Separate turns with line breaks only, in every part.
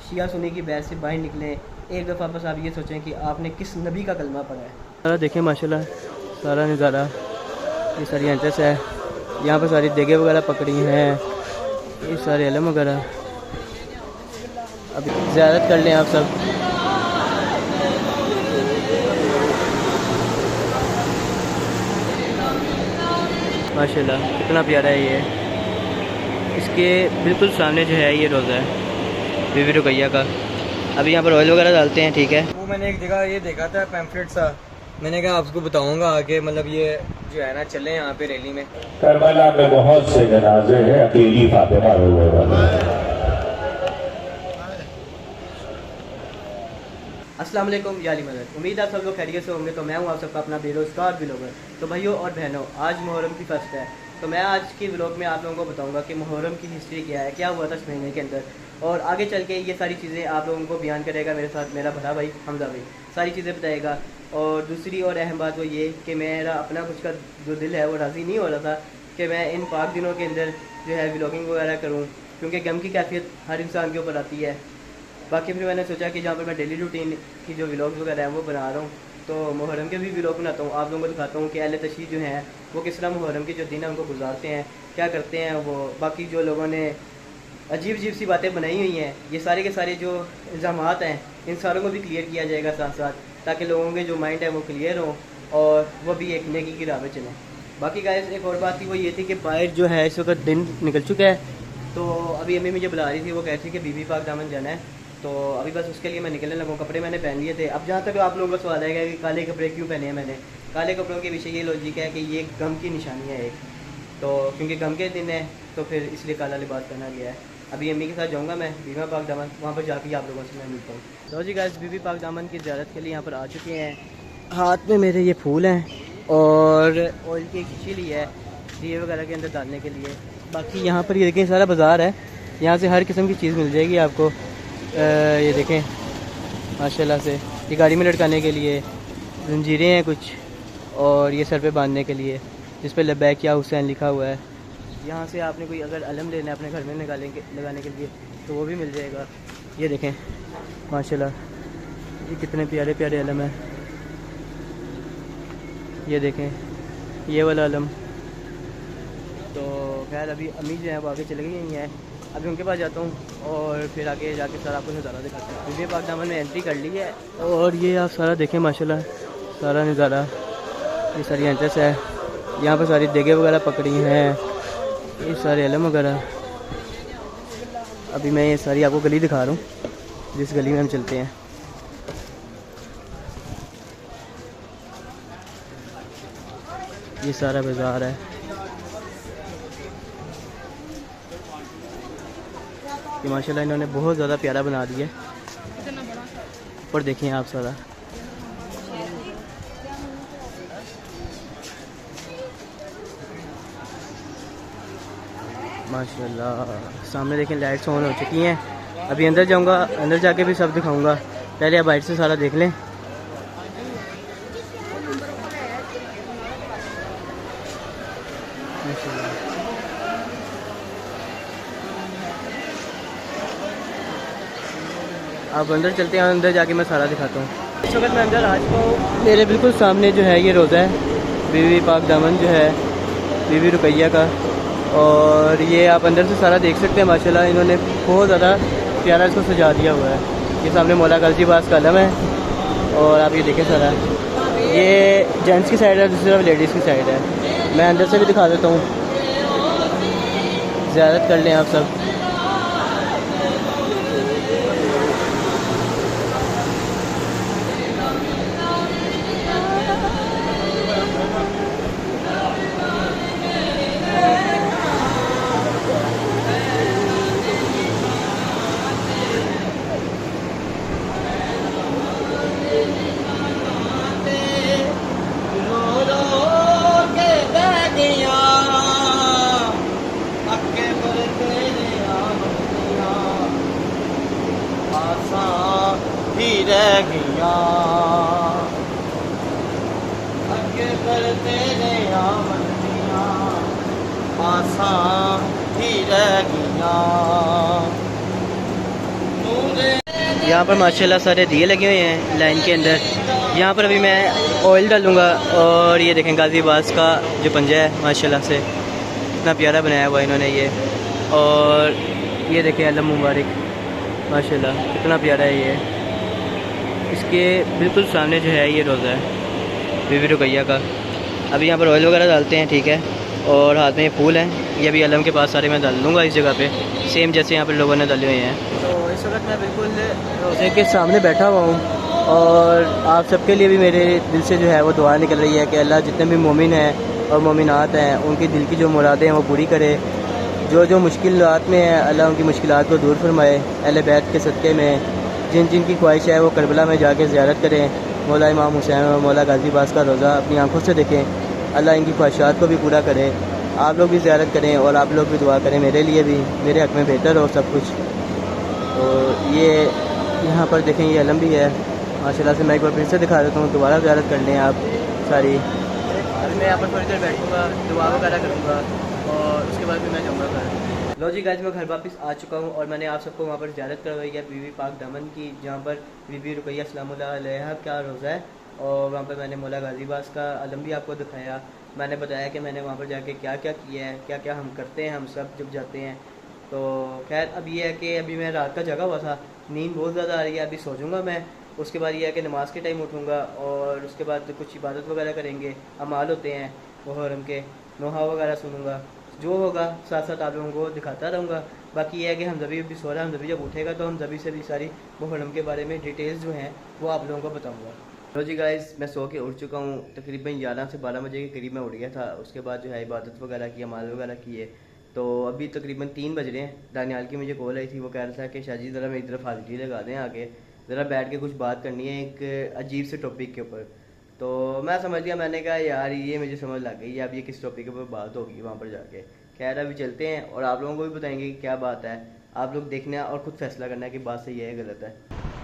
शिया सुन्नी की बहस से बाहर निकलें। एक दफ़ा बस आप ये सोचें कि आपने किस नबी का कलमा पढ़ा है। सारा देखें माशाल्लाह, सारा नज़ारा, ये सारी एंट्रेंस है, यहाँ पर सारी देगे वगैरह पकड़ी हैं, ये सारे अलम वगैरह। अभी ज़ियारत कर लें आप सब। माशाल्लाह कितना प्यारा है ये। इसके बिल्कुल सामने जो है ये रोज़ा है बीबी रुकैया का। अभी यहाँ पर ऑयल वगैरह डालते हैं, ठीक है।
वो मैंने एक जगह ये देखा था पैम्फलेट सा, मैंने कहा आपको बताऊंगा आगे, मतलब ये जो है ना चले यहाँ पे रैली में।
करबला में बहुत से जनाजे हैं, अकेली फातिमा रोने वाला है।
अस्सलाम वालेकुम याली मदद, उम्मीद है सब लोग खैरियत से होंगे। तो मैं हूँ आप सबका अपना बेरोज़गार ब्लॉगर। तो भाइयों और बहनों, आज मुहर्रम की फर्स्ट है, तो मैं आज के व्लॉग में आप लोगों को बताऊंगा कि मुहर्रम की हिस्ट्री क्या है, क्या हुआ था इस महीने के अंदर, और आगे चल के ये सारी चीज़ें आप लोगों को बयान करेगा मेरे साथ मेरा बड़ा भाई हमजा भाई, सारी चीज़ें बताएगा। और दूसरी और अहम बात वो ये कि मेरा अपना कुछ का जो दिल है वो राज़ी नहीं हो रहा था कि मैं इन पाक दिनों के अंदर जो है व्लॉगिंग वगैरह करूँ, क्योंकि गम की कैफियत हर इंसान के ऊपर आती है। बाकी फिर मैंने सोचा कि जहाँ पर मैं डेली रूटीन की जो व्लॉग्स वगैरह हैं वो बना रहा हूँ, तो मुहर्रम के भी व्लॉग बनाता हूँ, आप लोगों को दिखाता हूँ कि अहले तशरीह जो हैं वो किस तरह मुहर्रम के जो दिन है उनको गुजारते हैं, क्या करते हैं वो। बाकी जो लोगों ने अजीब अजीब सी बातें बनाई हुई हैं, ये सारे के सारे जो इल्ज़ामात हैं इन सारों को भी क्लियर किया जाएगा साथ साथ, ताकि लोगों के जो माइंड है वो क्लियर हो और वो भी एक नेकी की राह पे चलें। बाकी गाइस एक और बात थी, वो ये थी कि बाहर जो है इस वक्त दिन निकल चुका है, तो अभी अम्मी मुझे बुला रही थी, वो कह रही थी कि बीबी पाक दामन जाना है, तो अभी बस उसके लिए मैं निकलने लगा हूँ। कपड़े मैंने पहन लिए थे। अब जहाँ तक आप लोगों का सवाल आएगा कि काले कपड़े क्यों पहने हैं मैंने, काले कपड़ों के पीछे ये लॉजिक है कि ये गम की निशानी है एक, तो क्योंकि गम के दिन है तो फिर इसलिए काला लिबास पहना गया है। अभी अम्मी के साथ जाऊँगा मैं बीबी पाक दामन, वहाँ पर जाके आप लोगों से मैं मिलता हूँ। तो जी गाइस, बीबी पाक दामन की ज़ियारत के लिए यहाँ पर आ चुके हैं। हाथ में मेरे ये फूल हैं और ऑयल की एक शीशी ली है दिए वगैरह के अंदर डालने के लिए। बाकी यहाँ पर ये देखें सारा बाज़ार है, यहाँ से हर किस्म की चीज़ मिल जाएगी आपको। ये देखें माशाल्लाह से, ये गाड़ी में लटकाने के लिए जंजीरें हैं कुछ, और ये सर पे बांधने के लिए जिस पे लब्बैक या हुसैन लिखा हुआ है। यहाँ से आपने कोई अगर अलम लेना है अपने घर में लगाने के लिए तो वो भी मिल जाएगा। ये देखें माशाल्लाह, ये कितने प्यारे प्यारे अलम हैं। ये देखें ये वाला अलम। तो खैर अभी अम्मी जो है वो आगे चले गई हैं, अभी उनके पास जाता हूँ और फिर आगे जाके सारा आपको नज़ारा दिखाता हूँ। बीबी पाक दामन में एंट्री कर ली है और ये आप सारा देखें माशाल्लाह, सारा नज़ारा, ये सारी एंट्रेंस है, यहाँ पर सारी देगे वगैरह पकड़ी हैं, ये सारे अलम वगैरह। अभी मैं ये सारी आपको गली दिखा रहा हूँ जिस गली में हम चलते हैं। ये सारा बाज़ार है, कि माशाल्लाह इन्होंने बहुत ज़्यादा प्यारा बना दिया है। ऊपर देखें आप सारा, माशाल्लाह। सामने देखें लाइट्स ऑन हो चुकी हैं। अभी अंदर जाऊंगा, अंदर जाके भी सब दिखाऊंगा, पहले आप बाहर से सारा देख लें। आप अंदर चलते हैं, अंदर जाके मैं सारा दिखाता हूँ। इस वक्त मैं अंदर आ चुका हूँ। मेरे बिल्कुल सामने जो है ये रोज़ा है बीबी पाक दामन जो है बीबी रुकैया का, और ये आप अंदर से सारा देख सकते हैं। माशाल्लाह इन्होंने बहुत ज़्यादा प्यारा इसको सजा दिया हुआ है। ये सामने मौला गाज़ीबास का अलम है, और आप ये देखें सारा, ये जेंट्स की साइड है, दूसरी तरफ लेडीज़ की साइड है। मैं अंदर से भी दिखा देता हूँ, ज़ियारत कर लें आप सब।
ही रह गया अगे करते रहे मंदियां, आसान ही रह गया।
यहाँ पर माशाल्लाह सारे दिए लगे हुए हैं लाइन के अंदर। यहाँ पर अभी मैं ऑयल डालूँगा। और ये देखें गाज़ीबास का जो पंजा है माशाल्लाह से इतना प्यारा बनाया हुआ इन्होंने ये। और ये देखें अलम मुबारक माशाल्लाह कितना प्यारा है ये। इसके बिल्कुल सामने जो है ये रोज़ा है बीबी रुकैया का। अभी यहाँ पर ऑयल वगैरह डालते हैं, ठीक है। और हाथ में ये फूल हैं, ये भी अलम के पास सारे मैं डाल दूँगा इस जगह पे, सेम जैसे यहाँ पर लोगों ने डाले हुए हैं। तो इस वक्त मैं बिल्कुल रोज़े के सामने बैठा हुआ हूँ और आप सबके लिए भी मेरे दिल से जो है वो दुआ निकल रही है कि अल्लाह जितने भी मोमिन हैं और मोमिनात हैं उनकी दिल की जो मुरादें हैं वो पूरी करे। जो जो मुश्किलात में है अल्लाह उनकी मुश्किलात को दूर फरमाए। अहले बैत के सदक़े में जिन जिन की ख्वाहिश है वो करबला में जाके ज़ियारत करें। मौला इमाम हुसैन और मौला गाज़ीबास का रोज़ा अपनी आंखों से देखें। अल्लाह इनकी ख्वाहिशात को भी पूरा करे। आप लोग भी ज़ियारत करें और आप लोग भी दुआ करें मेरे लिए भी, मेरे हक़ में बेहतर हो सब कुछ। तो ये यहाँ पर देखें ये अलम भी है माशाल्लाह से। मैं एक बार फिर से दिखा देता हूँ, दोबारा ज़ियारत कर लें आप सारी। अभी मैं यहाँ पर थोड़ी देर बैठूँगा, दुआ वगैरह करूँगा और उसके बाद फिर मैं जाऊँगा घर। लो जी गाइस, मैं घर वापस आ चुका हूँ और मैंने आप सबको वहाँ पर ज़ियारत करवाई है बीबी पाक दामन की, जहाँ पर बीबी रुकैया सलामुल्लाह अलैहा का रोज़ा है। और वहाँ पर मैंने मौला गाज़ीबास का अलम भी आपको दिखाया। मैंने बताया कि मैंने वहाँ पर जाके क्या क्या किया है, क्या क्या हम करते हैं हम सब जब जाते हैं। तो खैर अब ये है कि अभी मैं रात का जगा हुआ था, नींद बहुत ज़्यादा आ रही है, अभी सो जाऊँगा मैं। उसके बाद ये है कि नमाज़ के टाइम उठूँगा और उसके बाद कुछ इबादत वगैरह करेंगे, अमाल होते हैं मुहर्रम के, नोहा वगैरह सुनूँगा। जो होगा साथ साथ आप लोगों को दिखाता रहूँगा। बाकी ये है कि हमज़बी भी सो रहा है, हमज़बी जब उठेगा तो हमज़बी से भी सारी मुहर्रम के बारे में डिटेल्स जो हैं वो आप लोगों को बताऊँगा। तो जी गाइस, मैं सो के उठ चुका हूँ, तकरीबन 11 से 12 बजे के करीब मैं उठ गया था। उसके बाद जो है इबादत वगैरह की, अमाल वगैरह किए। तो अभी तकरीबन 3 बज रहे हैं। दानियाल की मुझे कॉल आई थी, वो कह रहा था कि शाहजी ज़रा मेरी तरफ हाजिरी लगा दें, आगे ज़रा बैठ के कुछ बात करनी है एक अजीब से टॉपिक के ऊपर। तो मैं समझ लिया, मैंने कहा यार ये मुझे समझ लग गई अब ये किस टॉपिक के ऊपर बात होगी वहाँ पर जाके। खैर अभी चलते हैं और आप लोगों को भी बताएंगे कि क्या बात है। आप लोग देखना और खुद फैसला करना है कि बात सही है या गलत है।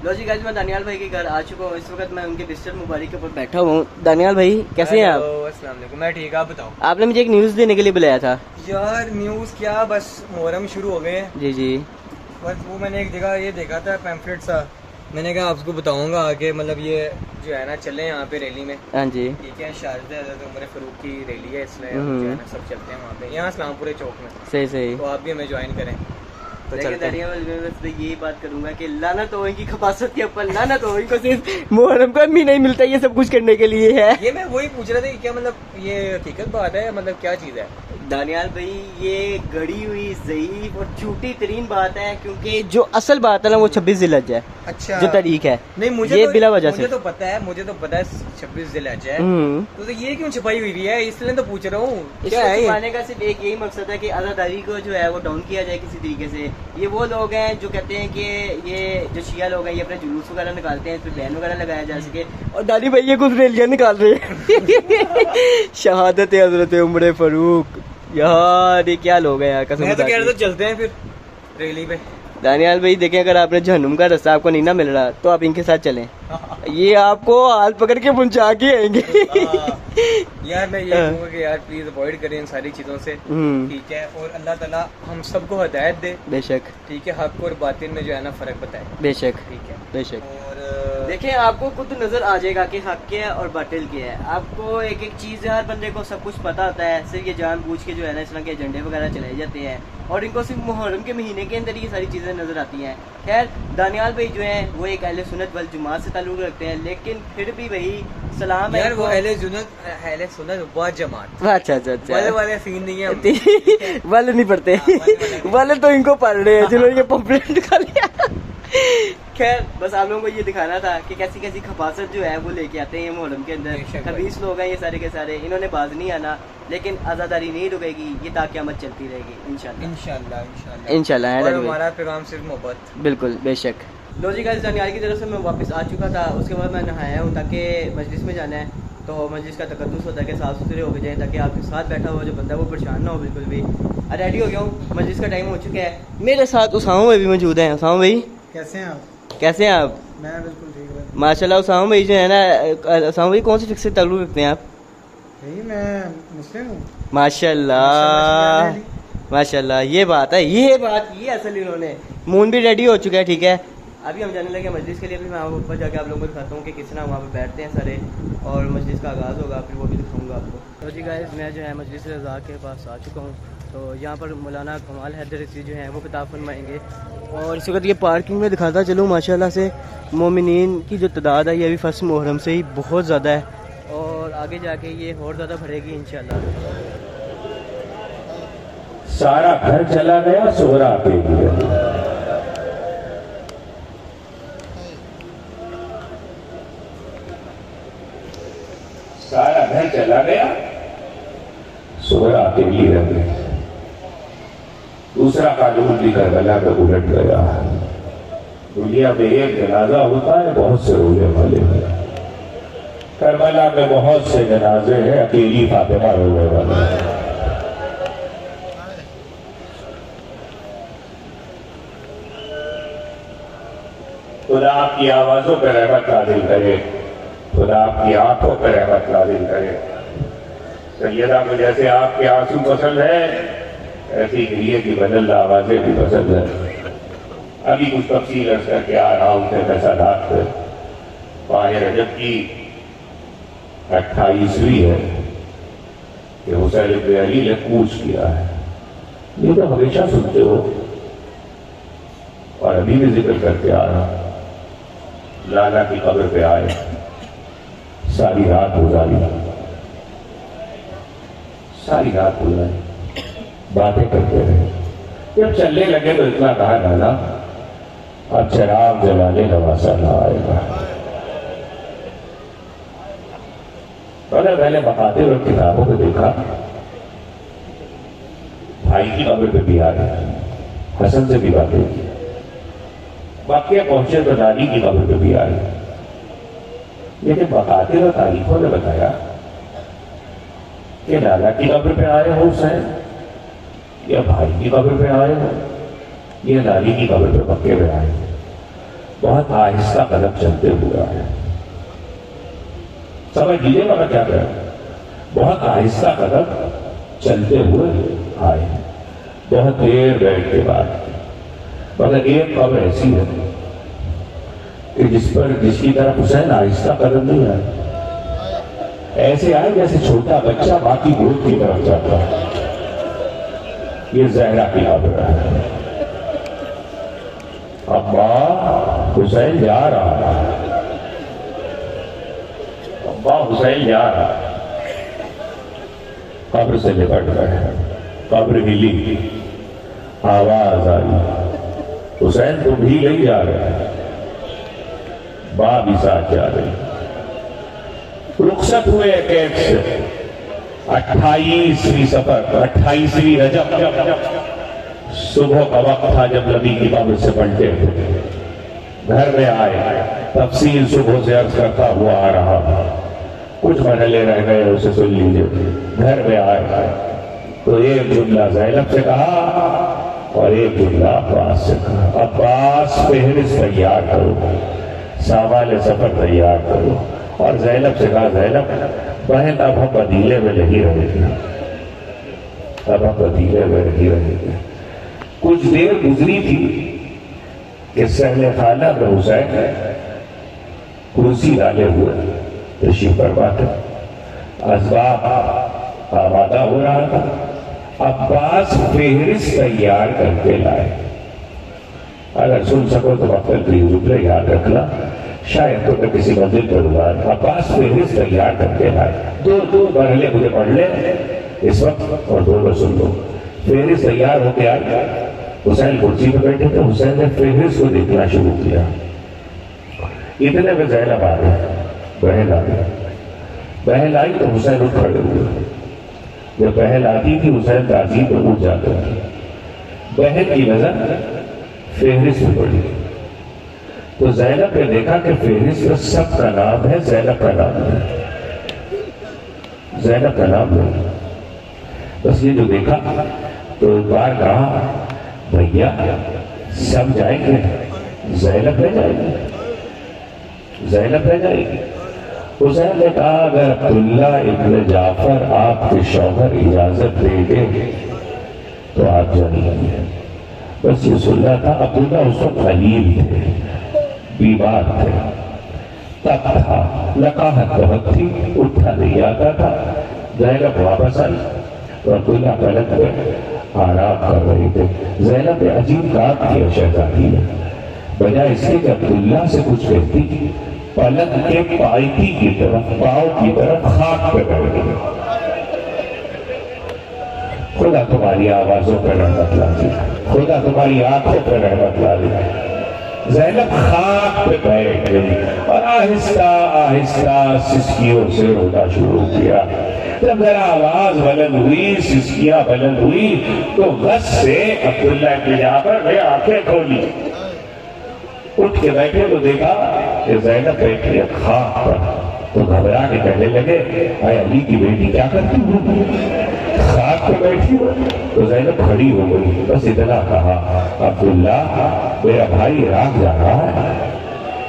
लो जी गाइस, मैं दानियाल भाई के घर आ चुका हूँ। इस वक्त मैं उनके बिस्तर मुबारक के ऊपर बैठा हुआ हूँ। दानियाल भाई कैसे हैं आप?
अस्सलाम वालेकुम। मैं ठीक, आप बताओ।
आपने मुझे एक न्यूज़ देने के लिए बुलाया था।
यार न्यूज़ क्या, बस मुहर्रम शुरू हो गए हैं।
जी जी।
बस वो मैंने एक जगह ये देखा था पैम्फलेट सा, मैंने कहा आपको बताऊंगा आगे। मतलब ये जो है ना चले यहाँ पे रैली में।
हाँ जी।
ठीक है, शारदा हज़रत उमर फारूक की रैली है, इसलिए जो है ना सब चलते हैं वहाँ पे, यहाँ इस्लामपुरे चौक में।
सही सही।
तो आप भी हमें ज्वाइन करें। तो चलते हैं।
मैं यही बात करूंगा कि लानत हो इनकी खपासत के ऊपर, लानत हो इनको सिर्फ मुहर्रम का भी नहीं मिलता ये सब कुछ करने के लिए है।
ये मैं वही पूछ रहा था कि क्या मतलब ये हकीकत बात है, मतलब क्या चीज़ है?
दानियाल भाई ये गड़ी हुई ज़ईफ और झूठी तरीन बात है, क्योंकि जो असल बात है ना वो 26 ज़िलहज है।
अच्छा,
जो तारीख है
नहीं मुझे
ये
तो,
बिला वजह से
मुझे तो पता है 26 ज़िलहज है। तो ये क्यों छुपाई हुई है, इसलिए तो पूछ रहा हूँ।
क्या है छुपाने का सिर्फ एक यही मकसद है कि आज़ादारी को जो है वो डाउन किया जाए किसी तरीके से। ये वो लोग हैं जो कहते हैं कि ये जो शिया लोग हैं ये अपने जुलूस वगैरह निकालते हैं, इस पर बैन वगैरह लगाया जा सके। और दादी भाई ये कुछ रैलियां निकाल रहे हैं शहादत हज़रत उमर फारूक। यार ये क्या लोग हैं यार, कसम।
मैं तो कह रहा था चलते हैं फिर रैली पे।
दानियाल भाई देखें, अगर आपने जहन्नुम का रास्ता आपको नहीं ना मिल रहा तो आप इनके साथ चलें, ये आपको हाथ पकड़ के पहुंचा के आएंगे।
यार मैं ये कहूँगा कि यार प्लीज अवॉइड करें इन सारी चीजों से, ठीक है। और अल्लाह ताला हम सबको हिदायत दे, बेशक, ठीक है। हक और बातिल में जो है ना फर्क बताए, बेशक, ठीक है, बेशक। और देखें आपको खुद नजर आ जाएगा कि हक क्या है और बातिल क्या है। आपको एक एक चीज हर बंदे को सब कुछ पता होता है, सिर्फ ये जानबूझ के जो है ना इस तरह के एजेंडे वगैरह चलाए जाते हैं और इनको सिर्फ मुहर्रम के महीने के अंदर ये सारी चीजें नजर आती हैं। खैर दानियाल भाई जो है वो एक अहले सुन्नत वल जमात से ताल्लुक रखते हैं, लेकिन फिर भी वही सलाम है वो अहले सुन्नत व जमात।
अच्छा अच्छा अच्छा,
वाले सीन नहीं है,
वाले नहीं पढ़ते, वाले तो इनको पढ़ रहे हैं जिन्होंने ये पॉपुलेट कर लिया। खैर बस आप लोगों को ये दिखाना था कि कैसी कैसी खपासत जो है वो लेके आते हैं मुहर्रम के अंदर। 20 लोग हैं ये सारे के सारे, इन्होंने बाज नहीं आना, लेकिन आज़ादारी नहीं रुकेगी, ये ताक़यामत चलती रहेगी इंशाल्लाह इंशाल्लाह इंशाल्लाह। और हमारा पैगाम सिर्फ मोहब्बत, बिल्कुल बेशक। लो जी गाइस, दानियाल की तरफ से मैं वापस आ चुका था। उसके बाद मैं नहाया हूँ ताकि मजलिस में जाना है, तो मजलिस का तकद्दुस होता है कि साफ़ सुथरे हो जाए ताकि आपके साथ बैठा हुआ जो बंदा वो परेशान ना हो बिल्कुल भी। रेडी हो गया हूँ, मजलिस का टाइम हो चुका है। मेरे साथ उसामा भाई भी मौजूद हैं। उसामा भाई
कैसे हैं आप?
कैसे हैं आप?
मैं बिल्कुल ठीक हूँ
माशाल्लाह। उसामा भाई जो है ना, उसामा भाई कौन सी फिक्स से ताल्लुक़ रखते हैं आप?
मैं मुस्लिम हूँ।
माशाल्लाह माशाल्लाह, ये बात है, ये बात, ये असल इन्होंने। मून भी रेडी हो चुका है, ठीक है। अभी हम जाने लगे मजलिस के लिए। भी मैं ऊपर जाके आप लोगों को दिखाता हूँ कि किस तरह वहाँ पर बैठते हैं सारे, और मजलिस का आगाज़ होगा, फिर वो भी दिखाऊँगा आपको। तो जी गाइस, मैं जो है मजलिस रज़ा के पास आ चुका हूँ। तो यहाँ पर मौलाना कमाल हैदर रज़ी जो हैं वो किताब फरमाएंगे। और इस वक्त ये पार्किंग में दिखाता चलूँ, माशाल्लाह से मोमिनीन की जो तादाद है ये अभी फर्स्ट मुहर्रम से ही बहुत ज़्यादा है, और आगे जाके ये और ज़्यादा बढ़ेगी इंशाल्लाह।
सारा घर चला गया, सोहरा पे गया। सारा घर चला गया, सोहरा पे रह गया। दूसरा कानून भी करबला पे उलट गया। दुनिया में एक जनाजा होता है, बहुत से रोने वाले हैं। करबला में बहुत से जनाजे हैं, अकेली फातिमा रोने वाले हैं। खुदा आपकी आवाजों पर रहमत नाज़िल करे, खुदा आपकी आंखों पर रहमत नाज़िल करे। सैयदा को जैसे आपके आंसू पसंद है, ऐसी गिरिए की बदल आवाजें भी पसंद है। अभी कुछ तफसील अर्ज करके आ रहा हूं थे सादात माह रजब की 28वीं है कि हुसैन इब्न अली ने कूच किया है। ये तो हमेशा सुनते हो और अभी भी जिक्र करके आ रहा। लाला की कब्र पे आए, सारी रात गुजारी, सारी रात गुजारी, बातें करते रहे। जब चलने लगे तो इतना कहा लाला, अब चराग जलाने नवासा ना आएगा। पहले बकाते और किताबों को देखा, भाई की कब्र पे भी आए, हसन से भी बातें की। वाकया पहुंचे तो नानी की कब्र पे भी आए, लेकिन बकाते और तारीखों ने बताया कि नाना की कब्र पे आए हो हुसैन, या भाई की कब्र पे आए हो, या नानी की कब्र पे पक्के में आए। बहुत आहिस्ता कदम चलते हुए आए। समझ लीजिएगा मैं क्या कह रहा हूं। बहुत आहिस्ता कदम चलते हुए आए, बहुत देर बैठ के बाद। मगर एक कब्र ऐसी है कि जिसकी तरफ हुसैन आहिस्ता कदम नहीं आए, ऐसे आए जैसे छोटा बच्चा मां की गोद की तरफ जाता है। ये ज़हरा की कब्र है। अब्बा हुसैन जा रहा, अब्बा हुसैन जा रहा। कब्र से निकट गए, कब्र हिली, आवाज आई, हुसैन तुम भी नहीं जा रहे, मां भी साथ जा रही। रुखसत हुए कैद से 28वीं सफर, 28वीं रजब, सुबह का वक्त था जब नबी की कब्र से पलटे थे। घर में आए, तफसील सुबह से अर्ज करता हुआ आ रहा, कुछ मरहले रह गए उसे सुन लीजिए। घर में आए तो एक जुमला ज़ैनब से कहा और एक जुमला अब्बास से कहा। अब्बास फहरिस्त तैयार करो, सामान सफर तैयार करो। और ज़ैनब से कहा, ज़ैनब बहन अब हम मदीने में नहीं रहेगी, अब हम मदीने में नहीं रहेगी। कुछ देर गुजरी थी कि सहले खाना में हुसैन कुर्सी डाले हुए तशरीफ फरमा थे, असबाब आमादा हो रहा था। अब्बास फहरिस्त तैयार करके लाए। अगर सुन सको तो वक्त प्लीज याद रखना, शायद तो मैं किसी मंजिल पर हुआ। अब्बास फहरिस्त तैयार करके लाए। दो मरहले मुझे पढ़ ले इस वक्त और दोनों सुन लो। फहरिस्त तैयार होके आ गया। हुसैन कुर्सी पर बैठे थे, हुसैन ने फहरिस्त को देखना शुरू किया। इतने में ज़ैनब आ गई, बहन आ गई। बहन आई तो हुसैन उठ खड़े हुए। जब बहन आती थी हुसैन ताज़ीम पर उठ जाते थे। बहन की नजर फहरिस्त में पड़ी तो ज़ैनब ने देखा कि फहरिस्त में सबका नाम है, ज़ैनब का नाम है, ज़ैनब का नाम है। बस ये जो देखा तो एक बार कहा, भैया सब जाएंगे, ज़ैनब रह जाएगी, ज़ैनब रह जाएगी। हुसैन ने कहा, अगर अब्दुल्ला इब्न जाफर आपके शौहर इजाजत देंगे तो आप जानिए। बस ये सुनना था। अब्दुल्ला उस वक्त खलील थे, बीमार थे, तब था, लकाहत बहुत थी, उठा नहीं आता था। ज़ैनब वापस आई तो अब्दुल्ला पलक पे आराम कर रहे थे। ज़ैनब ने अजीब काम किया शहजादी ने, बजाय इसके कि अब्दुल्ला से कुछ कहती, पलक के पायकी की तरफ, पाँव की तरफ खाक पे बैठ गई। खुदा तुम्हारी आवाजों पर रहमत ला दी, खुदा तुम्हारी आंखों पर रहमत ला दी। ज़ैनब खाक पे बैठ गई और आहिस्ता आहिस्ता सिसकियों से रोना शुरू किया। जब जरा आवाज बुलंद हुई, सिसकियां बुलंद हुई, तो गश से अब्दुल्ला के जाकर ने आंखें खोली। उठ के बैठे तो देखा कि ज़ैनब बैठी है खाक पर। तो घबरा के कहने लगे, अरे अली की बेटी क्या करती हूँ, खाक पे बैठी हो? तो ज़ैनब खड़ी हो गई, बस इतना कहा, अब्दुल्ला मेरा भाई राग जा रहा है,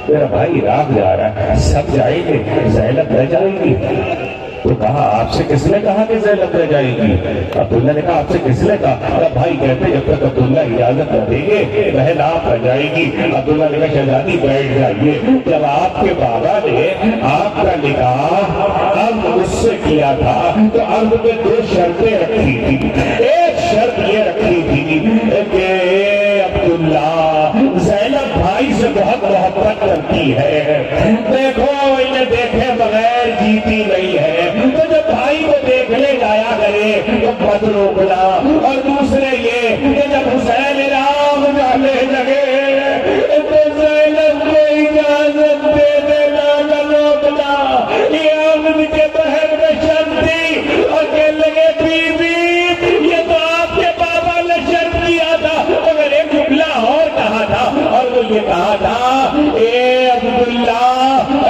मेरा भाई राग जा रहा है, सब जाएंगे, ज़ैनब रह जाएगी। तो कहा, आपसे किसने कहा कि ज़ैनब रह जाएगी? अब्दुल्ला ने कहा, आपसे किसने कहा? अरे भाई कहते जब तक अब्दुल्ला इजाजत न देंगे बहन आप रह जाएगी। अब्दुल्ला ने कहा, शहजादी बैठ जाइए, जब आपके बाबा ने आपका निकाह अर्द उससे किया था तो अर्द में दो शर्तें रखी थी। एक शर्त ये रखी थी कि अब्दुल्ला ज़ैनब भाई से बहुत मोहब्बत करती है, देखो इन्हें देखे बगैर जीती नहीं है, तो जब भाई को देखने जाया करे तो मत रोकना। और दूसरे ये कि जब हुसैन राम जाने लगे तो ज़ैनब को इजाजत दे देना, न रोकना। ये आमद के बहन में शर्त थी और कहने लगे, बीबी ये तो आपके बाबा ने शर्त किया था। अगर एक जुमला और कहा था, और वो ये कहा था, ए अब्दुल्ला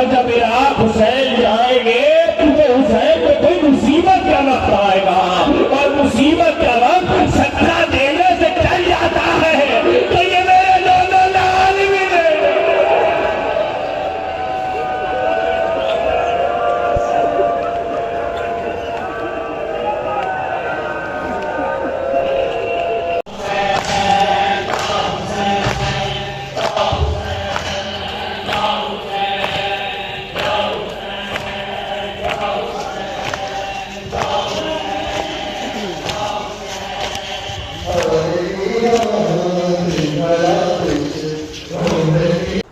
जब इराक हुसैन जाएंगे तो हुसैन पे कोई मुसीबत का वक्त आएगा, और मुसीबत का वक्त सत्ता देने से चल जाता है। तो ये मेरे दोनों लाल भी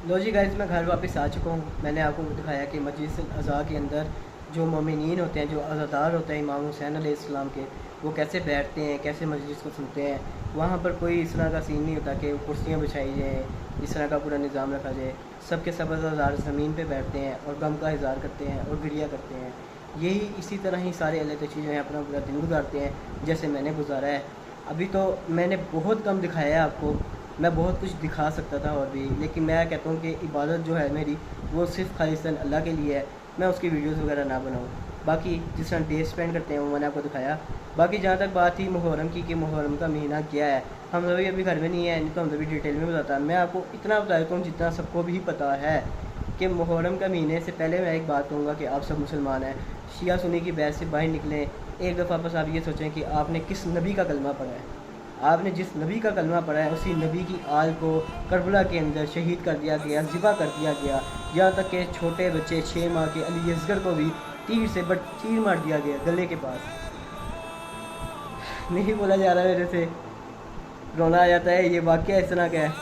लो जी गाइस, मैं घर वापस आ चुका हूँ। मैंने आपको दिखाया कि मस्जिद अज़ा के अंदर जो मोमिनीन होते हैं, जो अज़ादार होते हैं इमाम हुसैन अलैहिस्सलाम के, वो कैसे बैठते हैं, कैसे मस्जिद को सुनते हैं। वहाँ पर कोई इस तरह का सीन नहीं होता कि कुर्सियाँ बिछाई जाएँ, इस तरह का पूरा निज़ाम रखा जाए। सबके सब अज़ादार ज़मीन पे बैठते हैं और गम का इज़हार करते हैं और गिरिया करते हैं। यही इसी तरह ही सारे अहले तशरीह जो हैं अपना पूरा दिन गुजारते हैं, जैसे मैंने गुजारा है। अभी तो मैंने बहुत कम दिखाया है आपको, मैं बहुत कुछ दिखा सकता था और भी, लेकिन मैं कहता हूँ कि इबादत जो है मेरी वो सिर्फ़ खालिस्तन अल्लाह के लिए है। मैं उसकी वीडियोस वगैरह ना बनाऊँ, बाकी जिस तरह डे स्पेंड करते हैं वो मैंने आपको दिखाया। बाकी जहाँ तक बात थी मुहर्रम की कि मुहर्रम का महीना क्या है, हम सभी अभी घर में नहीं है, नहीं तो हम सभी डिटेल में बताता। मैं आपको इतना बता देता हूँ जितना सबको भी पता है कि मुहर्रम का महीने से पहले मैं एक बात कहूँगा कि आप सब मुसलमान हैं, शिया सुन्नी की बैच से बाहर निकलें। एक दफ़ा बस आप ये सोचें कि आपने किस नबी का कलमा पढ़ा है। आपने जिस नबी का कलमा पढ़ा है उसी नबी की आल को करबला के अंदर शहीद कर दिया गया, ज़िबा कर दिया गया। यहाँ तक कि छोटे बच्चे 6 माह के अली असगर को भी तीर मार दिया गया गले के पास। नहीं बोला जा रहा मेरे से, रोना आ जाता है। ये वाक़या इस तरह का है।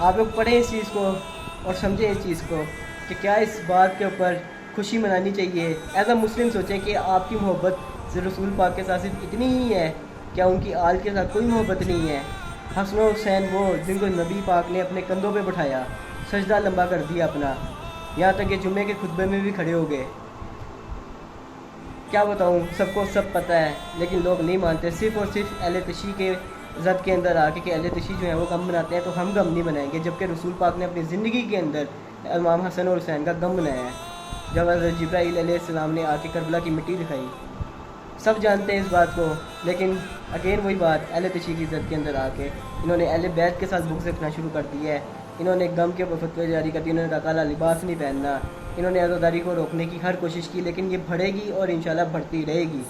आप लोग पढ़ें इस चीज़ को और समझें इस चीज़ को कि क्या इस बात के ऊपर खुशी मनानी चाहिए। एज अ मुस्लिम सोचें कि आपकी मोहब्बत सिर्फ रसूल पाक के साथ सिर्फ इतनी ही है, क्या उनकी आल के साथ कोई मोहब्बत नहीं है। हसन और हुसैन वो जिनको नबी पाक ने अपने कंधों पे बैठाया, सजदा लंबा कर दिया अपना, यहाँ तक कि जुम्मे के खुतबे में भी खड़े हो गए। क्या बताऊँ, सबको सब पता है, लेकिन लोग नहीं मानते। सिर्फ़ और सिर्फ अहले तशी के ज़द के अंदर आके कि अहले तशी जो है वो गम बनाते हैं, तो हम गम नहीं बनाएंगे। जबकि रसूल पाक ने अपनी ज़िंदगी के अंदर इमाम हसन और हुसैन का गम बनाया है। जब हज़रत जिब्राईल अलैहिस्सलाम ने आके करबला की मिट्टी दिखाई, सब जानते हैं इस बात को, लेकिन अगेन वही बात, अहले तशी की इज़्ज़त के अंदर आके इन्होंने अहले बैत के साथ बुग़्ज़ रखना शुरू कर दिया है। इन्होंने गम के ऊपर फतवे जारी कर दिए। इन्होंने कहा काला लिबास नहीं पहनना। इन्होंने आज़ादारी को रोकने की हर कोशिश की, लेकिन ये बढ़ेगी और इंशाल्लाह बढ़ती रहेगी।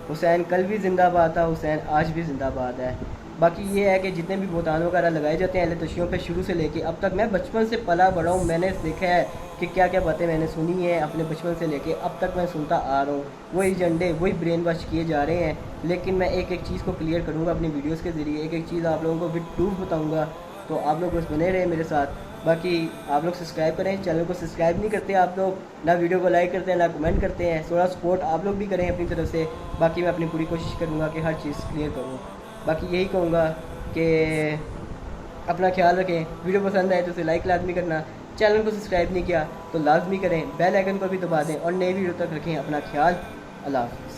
हुसैन कल भी जिंदाबाद था, हुसैन आज भी जिंदाबाद है। बाकी ये है कि जितने भी बोतान वगैरह लगाए जाते हैं अहले तशियों पे शुरू से लेके अब तक, मैं बचपन से पला बड़ा हूँ, मैंने देखा है कि क्या क्या बातें मैंने सुनी है अपने बचपन से लेके अब तक मैं सुनता आ रहा हूँ। वही एजेंडे वही ब्रेन वॉश किए जा रहे हैं, लेकिन मैं एक एक चीज़ को क्लियर करूँगा अपनी वीडियोज़ के ज़रिए, एक एक चीज़ आप लोगों को विद प्रूफ बताऊँगा। तो आप लोग बस बने रहे मेरे साथ। बाकी आप लोग सब्सक्राइब करें, चैनल को सब्सक्राइब नहीं करते आप लोग, ना वीडियो को लाइक करते हैं ना कमेंट करते हैं, थोड़ा सपोर्ट आप लोग भी करें अपनी तरफ से। बाकी मैं अपनी पूरी कोशिश करूँगा कि हर चीज़ क्लियर करूँ। बाकी यही कहूँगा कि अपना ख्याल रखें, वीडियो पसंद आए तो उसे लाइक लाजमी करना, चैनल को सब्सक्राइब नहीं किया तो लाजमी करें, बेल आइकन को भी दबा दें और नई वीडियो तक रखें अपना ख्याल। अल्लाह हाफ़िज़।